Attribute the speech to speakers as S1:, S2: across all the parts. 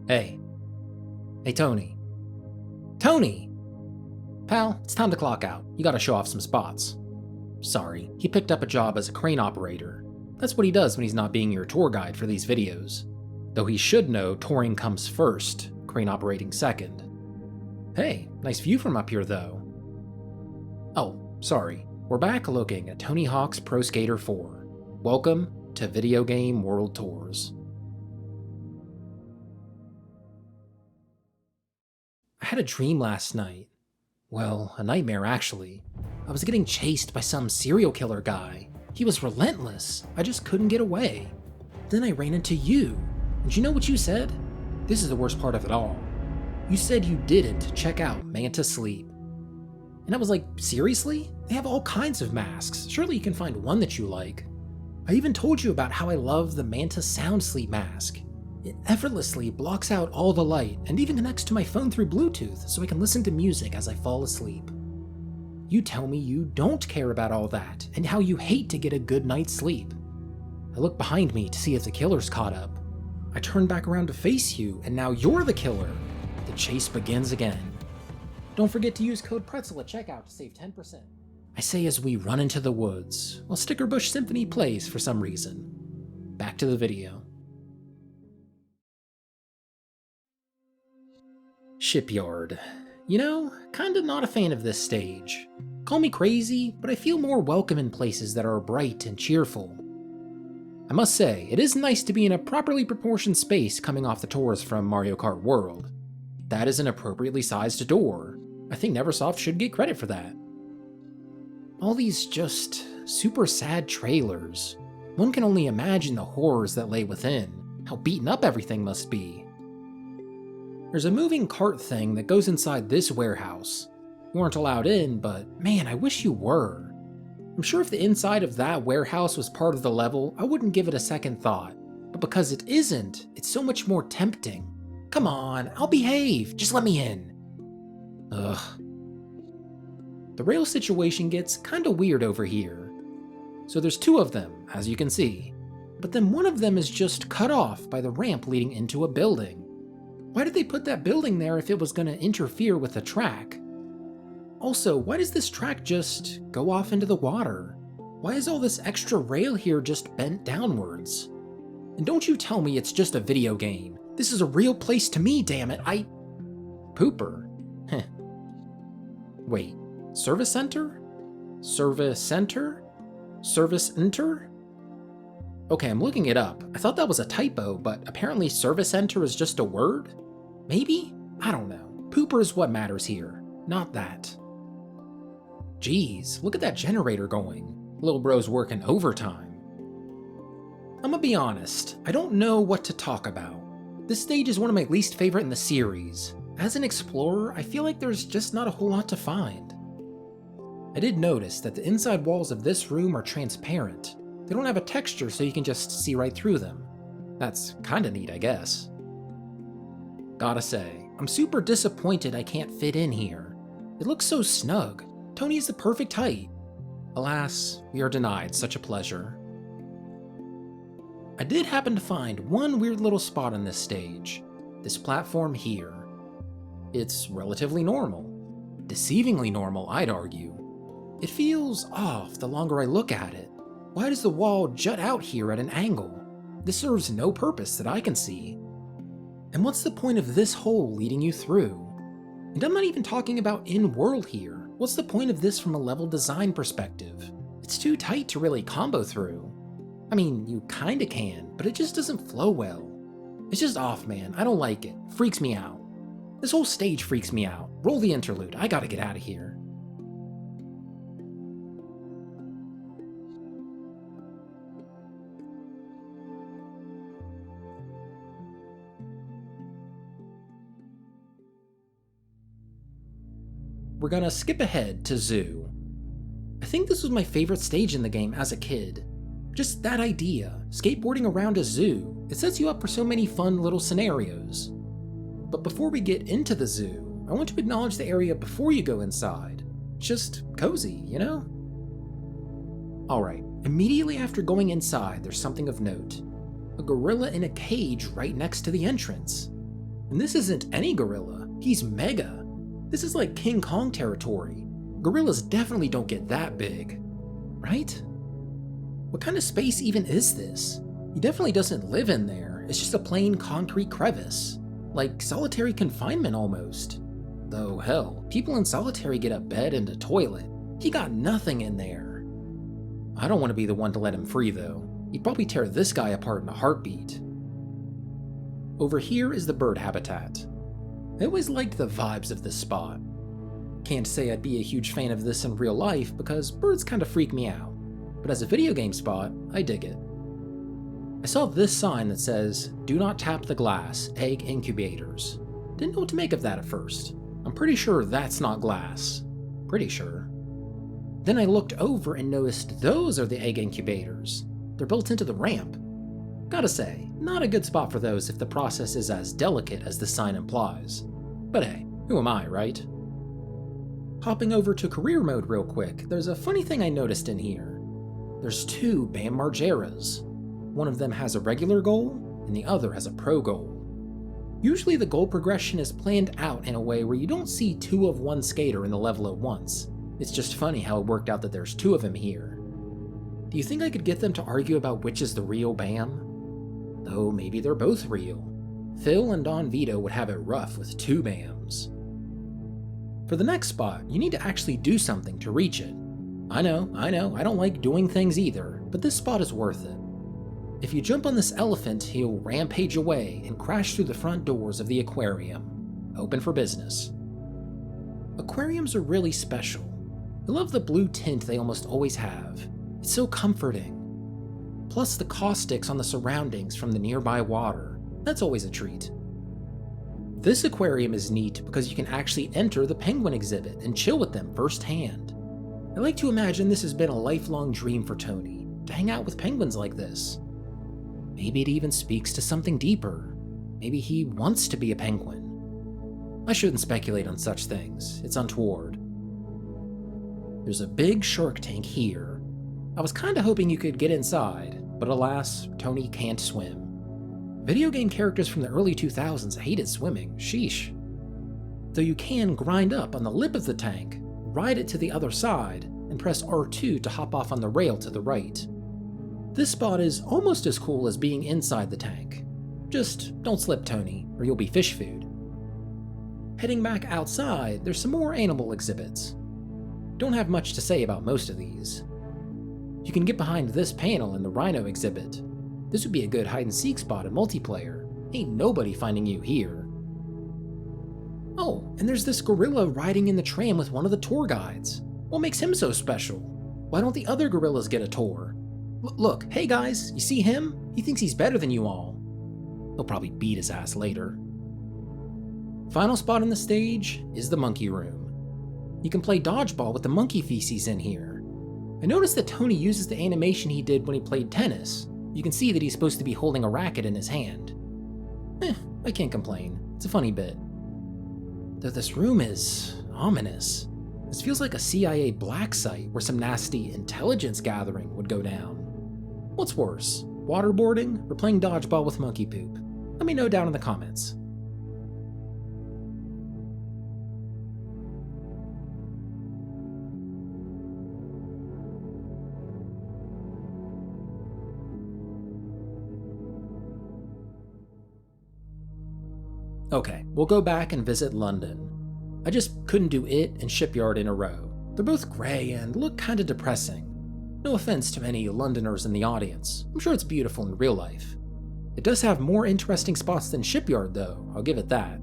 S1: Hey. Hey, Tony. Tony! Pal, it's time to clock out. You gotta show off some spots. Sorry, he picked up a job as a crane operator. That's what he does when he's not being your tour guide for these videos. Though he should know touring comes first, crane operating second. Hey, nice view from up here though. Oh, sorry. We're back looking at Tony Hawk's Pro Skater 4. Welcome to Video Game World Tours. I had a dream last night. Well, a nightmare actually. I was getting chased by some serial killer guy. He was relentless. I just couldn't get away. Then I ran into you. And you know what you said? This is the worst part of it all. You said you didn't check out Manta Sleep. And I was like, seriously? They have all kinds of masks. Surely you can find one that you like. I even told you about how I love the Manta Sound Sleep mask. It effortlessly blocks out all the light and even connects to my phone through Bluetooth so I can listen to music as I fall asleep. You tell me you don't care about all that and how you hate to get a good night's sleep. I look behind me to see if the killer's caught up. I turn back around to face you and now you're the killer. The chase begins again. Don't forget to use code PRETZEL at checkout to save 10%. I say as we run into the woods, while Stickerbush Symphony plays for some reason. Back to the video. Shipyard. You know, kinda not a fan of this stage. Call me crazy, but I feel more welcome in places that are bright and cheerful. I must say, it is nice to be in a properly proportioned space coming off the tours from Mario Kart World. That is an appropriately sized door. I think Neversoft should get credit for that. All these just super sad trailers. One can only imagine the horrors that lay within, how beaten up everything must be. There's a moving cart thing that goes inside this warehouse. You weren't allowed in, but man, I wish you were. I'm sure if the inside of that warehouse was part of the level, I wouldn't give it a second thought. But because it isn't, it's so much more tempting. Come on, I'll behave, just let me in. Ugh. The rail situation gets kinda weird over here. So there's two of them, as you can see. But then one of them is just cut off by the ramp leading into a building. Why did they put that building there if it was gonna interfere with the track? Also, why does this track just go off into the water? Why is all this extra rail here just bent downwards? And don't you tell me it's just a video game. This is a real place to me, damn it. Pooper. Heh. Wait, service center? Service center? Service enter? Okay, I'm looking it up. I thought that was a typo, but apparently service center is just a word? Maybe? I don't know. Pooper is what matters here, not that. Jeez, look at that generator going. Little bro's working overtime. I'm gonna be honest, I don't know what to talk about. This stage is one of my least favorite in the series. As an explorer, I feel like there's just not a whole lot to find. I did notice that the inside walls of this room are transparent. They don't have a texture so you can just see right through them. That's kinda neat, I guess. Gotta say, I'm super disappointed I can't fit in here. It looks so snug. Tony is the perfect height. Alas, we are denied such a pleasure. I did happen to find one weird little spot on this stage. This platform here. It's relatively normal. Deceivingly normal, I'd argue. It feels off the longer I look at it. Why does the wall jut out here at an angle? This serves no purpose that I can see. And what's the point of this hole leading you through? And I'm not even talking about in-world here. What's the point of this from a level design perspective? It's too tight to really combo through. I mean, you kinda can, but it just doesn't flow well. It's just off, man. I don't like it. Freaks me out. This whole stage freaks me out. Roll the interlude. I gotta get out of here. We're gonna skip ahead to Zoo. I think this was my favorite stage in the game as a kid. Just that idea, skateboarding around a zoo, it sets you up for so many fun little scenarios. But before we get into the zoo, I want to acknowledge the area before you go inside. Just cozy, you know? Alright, immediately after going inside, there's something of note. A gorilla in a cage right next to the entrance. And this isn't any gorilla, he's mega. This is like King Kong territory. Gorillas definitely don't get that big, right? What kind of space even is this? He definitely doesn't live in there, it's just a plain concrete crevice. Like solitary confinement almost. Though hell, people in solitary get a bed and a toilet. He got nothing in there. I don't want to be the one to let him free though. He'd probably tear this guy apart in a heartbeat. Over here is the bird habitat. I always liked the vibes of this spot. Can't say I'd be a huge fan of this in real life because birds kind of freak me out, but as a video game spot, I dig it. I saw this sign that says, "Do not tap the glass, egg incubators." Didn't know what to make of that at first. I'm pretty sure that's not glass. Pretty sure. Then I looked over and noticed those are the egg incubators. They're built into the ramp. Gotta say, not a good spot for those if the process is as delicate as the sign implies. But hey, who am I, right? Hopping over to career mode real quick, there's a funny thing I noticed in here. There's two Bam Margeras. One of them has a regular goal, and the other has a pro goal. Usually the goal progression is planned out in a way where you don't see two of one skater in the level at once. It's just funny how it worked out that there's two of them here. Do you think I could get them to argue about which is the real Bam? Though maybe they're both real. Phil and Don Vito would have it rough with two Bams. For the next spot, you need to actually do something to reach it. I know, I don't like doing things either, but this spot is worth it. If you jump on this elephant, he'll rampage away and crash through the front doors of the aquarium. Open for business. Aquariums are really special. I love the blue tint they almost always have. It's so comforting. Plus the caustics on the surroundings from the nearby water. That's always a treat. This aquarium is neat because you can actually enter the penguin exhibit and chill with them firsthand. I like to imagine this has been a lifelong dream for Tony, to hang out with penguins like this. Maybe it even speaks to something deeper. Maybe he wants to be a penguin. I shouldn't speculate on such things, it's untoward. There's a big shark tank here. I was kinda hoping you could get inside, but alas, Tony can't swim. Video game characters from the early 2000s hated swimming, sheesh. Though you can grind up on the lip of the tank, ride it to the other side, and press R2 to hop off on the rail to the right. This spot is almost as cool as being inside the tank. Just don't slip, Tony, or you'll be fish food. Heading back outside, there's some more animal exhibits. Don't have much to say about most of these. You can get behind this panel in the rhino exhibit. This would be a good hide-and-seek spot in multiplayer. Ain't nobody finding you here. Oh, and there's this gorilla riding in the tram with one of the tour guides. What makes him so special? Why don't the other gorillas get a tour? Look, hey guys, you see him? He thinks he's better than you all. He'll probably beat his ass later. Final spot on the stage is the monkey room. You can play dodgeball with the monkey feces in here. I noticed that Tony uses the animation he did when he played tennis. You can see that he's supposed to be holding a racket in his hand. I can't complain. It's a funny bit. Though this room is ominous. This feels like a CIA black site where some nasty intelligence gathering would go down. What's worse, waterboarding or playing dodgeball with monkey poop? Let me know down in the comments. Okay, we'll go back and visit London. I just couldn't do it and Shipyard in a row. They're both grey and look kinda depressing. No offense to any Londoners in the audience, I'm sure it's beautiful in real life. It does have more interesting spots than Shipyard though, I'll give it that.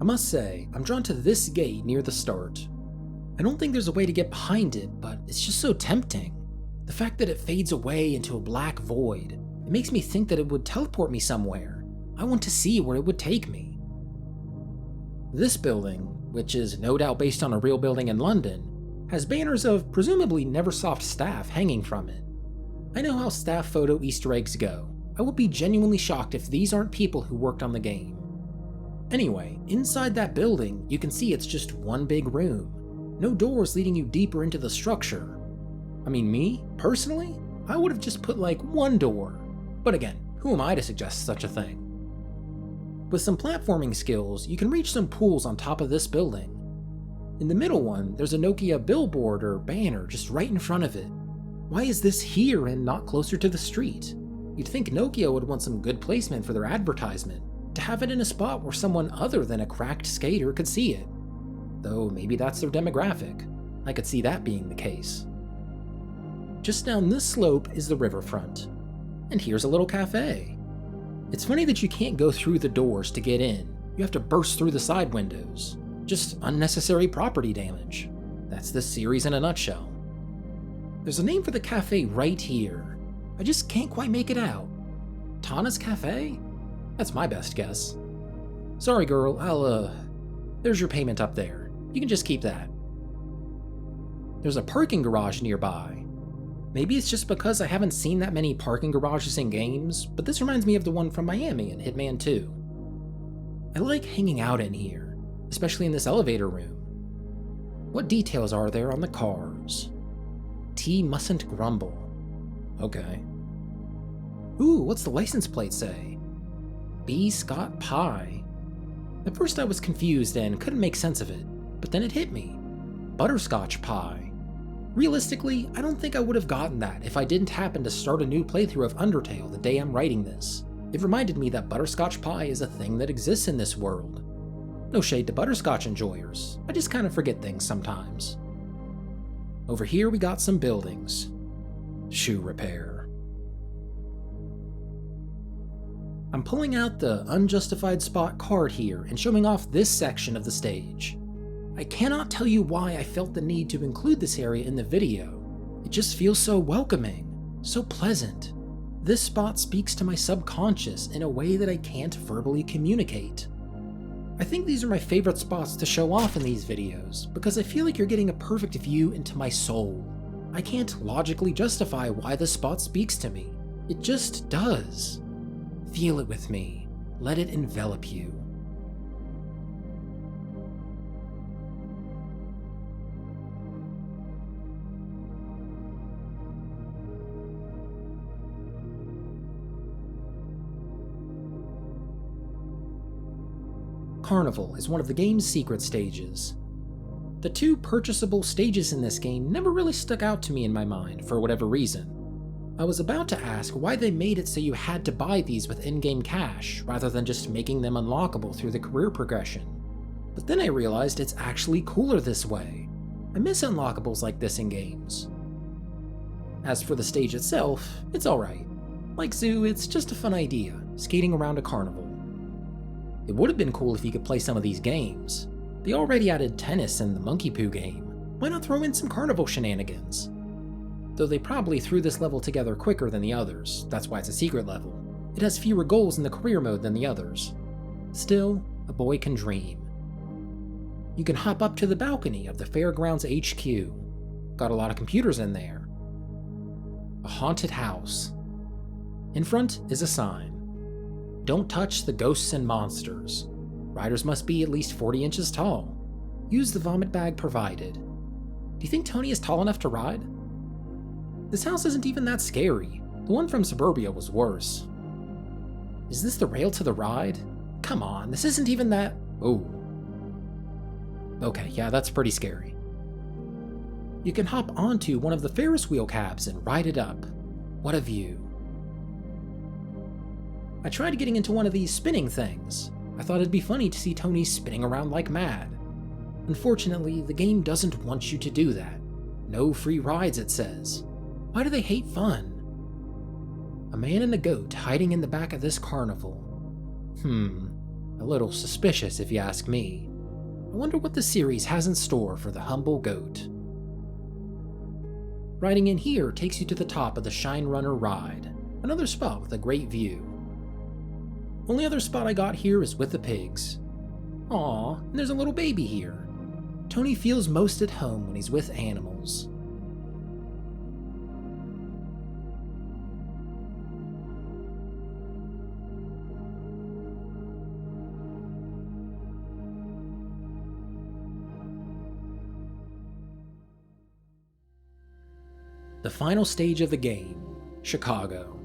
S1: I must say, I'm drawn to this gate near the start. I don't think there's a way to get behind it, but it's just so tempting. The fact that it fades away into a black void, it makes me think that it would teleport me somewhere. I want to see where it would take me. This building, which is no doubt based on a real building in London, has banners of presumably Neversoft staff hanging from it. I know how staff photo Easter eggs go. I would be genuinely shocked if these aren't people who worked on the game. Anyway, inside that building, you can see it's just one big room. No doors leading you deeper into the structure. I mean, me, personally, I would have just put like one door. But again, who am I to suggest such a thing? With some platforming skills, you can reach some pools on top of this building. In the middle one, there's a Nokia billboard or banner just right in front of it. Why is this here and not closer to the street? You'd think Nokia would want some good placement for their advertisement, to have it in a spot where someone other than a cracked skater could see it. Though maybe that's their demographic. I could see that being the case. Just down this slope is the riverfront. And here's a little cafe. It's funny that you can't go through the doors to get in. You have to burst through the side windows. Just unnecessary property damage. That's this series in a nutshell. There's a name for the cafe right here. I just can't quite make it out. Tana's Cafe? That's my best guess. Sorry girl, there's your payment up there. You can just keep that. There's a parking garage nearby. Maybe it's just because I haven't seen that many parking garages in games, but this reminds me of the one from Miami in Hitman 2. I like hanging out in here, especially in this elevator room. What details are there on the cars? Tea mustn't grumble. Okay. Ooh, what's the license plate say? B. Scott Pie. At first I was confused and couldn't make sense of it, but then it hit me. Butterscotch pie. Realistically, I don't think I would have gotten that if I didn't happen to start a new playthrough of Undertale the day I'm writing this. It reminded me that butterscotch pie is a thing that exists in this world. No shade to butterscotch enjoyers, I just kind of forget things sometimes. Over here we got some buildings. Shoe repair. I'm pulling out the unjustified spot card here and showing off this section of the stage. I cannot tell you why I felt the need to include this area in the video. It just feels so welcoming, so pleasant. This spot speaks to my subconscious in a way that I can't verbally communicate. I think these are my favorite spots to show off in these videos because I feel like you're getting a perfect view into my soul. I can't logically justify why this spot speaks to me. It just does. Feel it with me. Let it envelop you. Carnival is one of the game's secret stages. The two purchasable stages in this game never really stuck out to me in my mind for whatever reason. I was about to ask why they made it so you had to buy these with in-game cash rather than just making them unlockable through the career progression. But then I realized it's actually cooler this way. I miss unlockables like this in games. As for the stage itself, it's alright. Like Zoo, it's just a fun idea, skating around a carnival. It would have been cool if you could play some of these games. They already added tennis in the Monkey Poo game. Why not throw in some carnival shenanigans? Though they probably threw this level together quicker than the others, that's why it's a secret level. It has fewer goals in the career mode than the others. Still, a boy can dream. You can hop up to the balcony of the Fairgrounds HQ. Got a lot of computers in there. A haunted house. In front is a sign. Don't touch the ghosts and monsters. Riders must be at least 40 inches tall. Use the vomit bag provided. Do you think Tony is tall enough to ride? This house isn't even that scary. The one from Suburbia was worse. Is this the rail to the ride? Come on, this isn't even that... Oh. Okay, yeah, that's pretty scary. You can hop onto one of the Ferris wheel cabs and ride it up. What a view. I tried getting into one of these spinning things. I thought it'd be funny to see Tony spinning around like mad. Unfortunately, the game doesn't want you to do that. No free rides, it says. Why do they hate fun? A man and a goat hiding in the back of this carnival. A little suspicious if you ask me. I wonder what the series has in store for the humble goat. Riding in here takes you to the top of the Shine Runner ride, another spot with a great view. Only other spot I got here is with the pigs. Aw, and there's a little baby here. Tony feels most at home when he's with animals. The final stage of the game, Chicago.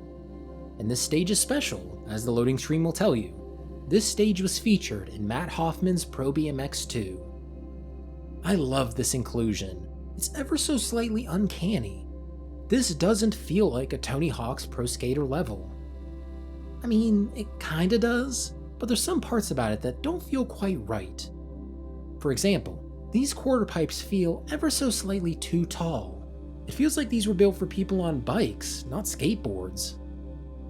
S1: And this stage is special, as the loading screen will tell you. this stage was featured in Matt Hoffman's Pro BMX 2. I love this inclusion. It's ever so slightly uncanny. This doesn't feel like a Tony Hawk's Pro Skater level. I mean, it kinda does, but there's some parts about it that don't feel quite right. For example, these quarter pipes feel ever so slightly too tall. It feels like these were built for people on bikes, not skateboards.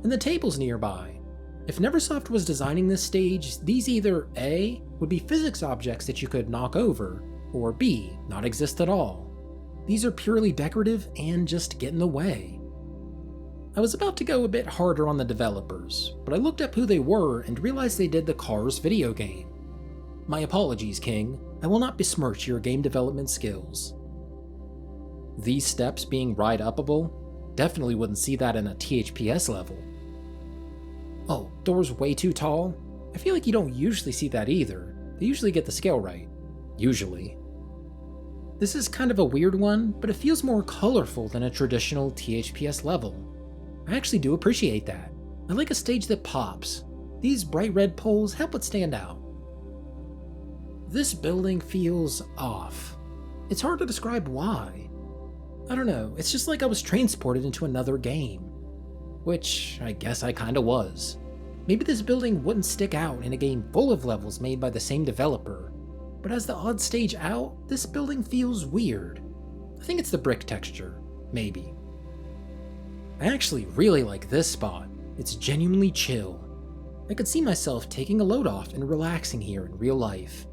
S1: And the tables nearby. If Neversoft was designing this stage, these either A, would be physics objects that you could knock over, or B, not exist at all. These are purely decorative and just get in the way. I was about to go a bit harder on the developers, but I looked up who they were and realized they did the Cars video game. My apologies, King. I will not besmirch your game development skills. These steps being ride-uppable? Definitely wouldn't see that in a THPS level. Oh, doors way too tall? I feel like you don't usually see that either. They usually get the scale right. Usually. This is kind of a weird one, but it feels more colorful than a traditional THPS level. I actually do appreciate that. I like a stage that pops. These bright red poles help it stand out. This building feels off. It's hard to describe why. I don't know, it's just like I was transported into another game. Which, I guess I kinda was. Maybe this building wouldn't stick out in a game full of levels made by the same developer, but as the odd stage out, this building feels weird. I think it's the brick texture, maybe. I actually really like this spot. It's genuinely chill. I could see myself taking a load off and relaxing here in real life.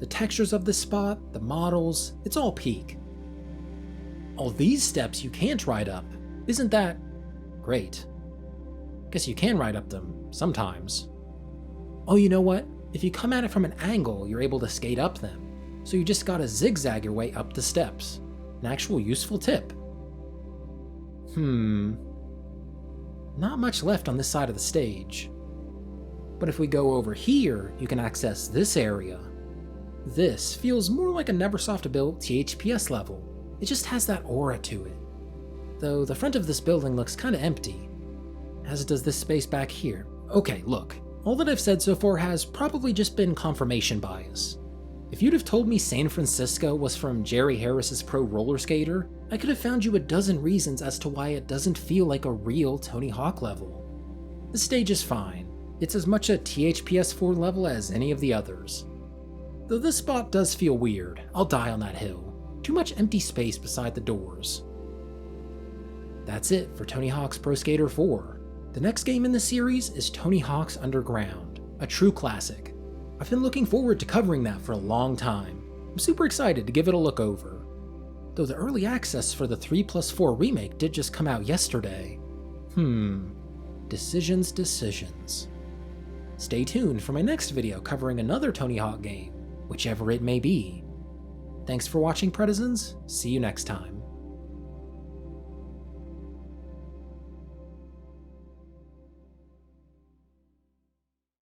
S1: The textures of this spot, the models, it's all peak. All these steps you can't ride up. Isn't that great? Guess you can ride up them, sometimes. Oh, you know what? If you come at it from an angle, you're able to skate up them. So you just gotta zigzag your way up the steps. An actual useful tip. Not much left on this side of the stage. But if we go over here, you can access this area. This feels more like a Neversoft-built THPS level. It just has that aura to it. Though the front of this building looks kinda empty, as does this space back here. Okay, look, all that I've said so far has probably just been confirmation bias. If you'd have told me San Francisco was from Jerry Harris's Pro Roller Skater, I could have found you a dozen reasons as to why it doesn't feel like a real Tony Hawk level. The stage is fine. It's as much a THPS 4 level as any of the others. Though this spot does feel weird, I'll die on that hill. Too much empty space beside the doors. That's it for Tony Hawk's Pro Skater 4. The next game in the series is Tony Hawk's Underground, a true classic. I've been looking forward to covering that for a long time. I'm super excited to give it a look over. Though the early access for the 3+4 remake did just come out yesterday. Decisions. Stay tuned for my next video covering another Tony Hawk game, whichever it may be. Thanks for watching, Predizens. See you next time.